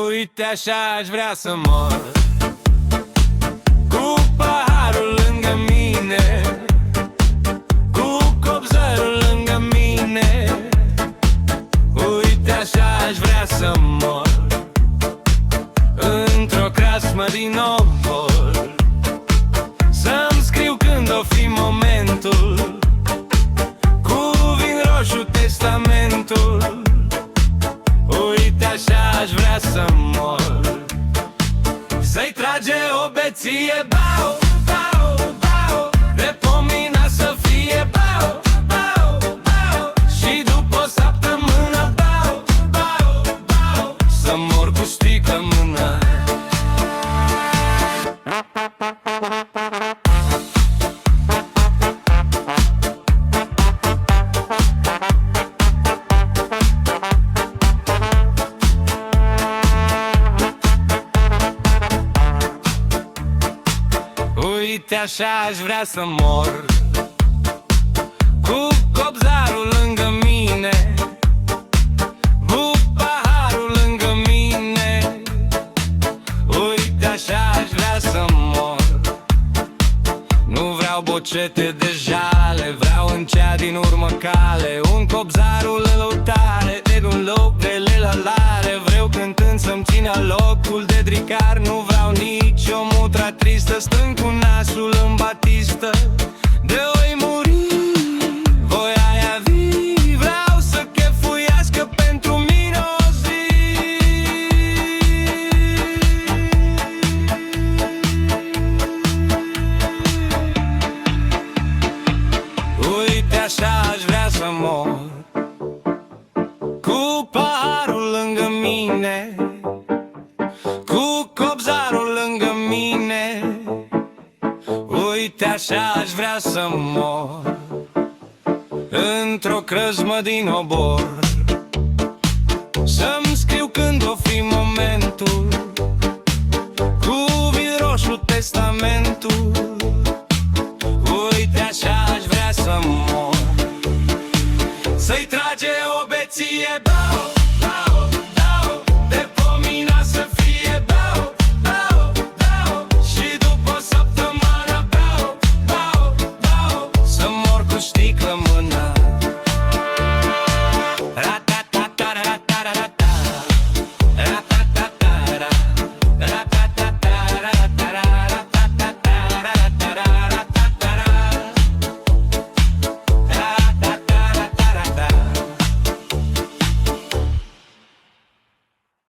Uite așa aș vrea să mor, cu paharul lângă mine, cu copzărul lângă mine. Uite așa aș vrea să mor, într-o crasmă din obor, să-mi scriu când o fi momentul, cu vin roșu testamentul. Uite așa aș vrea să mor, să-i trage o beție, bau, bau, bau, de pomina să fie, bau, bau, bau, și după o săptămână, bau, bau, bau, să mor cu sticlă în mână. Uite așa aș vrea să mor, cu copzarul lângă mine, cu paharul lângă mine. Uite așa aș vrea să mor, nu vreau bocete de jale, vreau în cea din urmă cale, un copzarul în lăutare, de un loc de lelalare. Vreau cântând să-mi țină locul de dricar, nu vreau nici o mutra tristă, stând cu nasul în batistă. De oi muri, voi aia vii, vreau să chefuiască pentru mine o zi. Uite așa aș vrea să mor, cu paharul lângă mine, cu copzarul lângă mine. Uite așa aș vrea să mor, într-o crăzmă din obor, să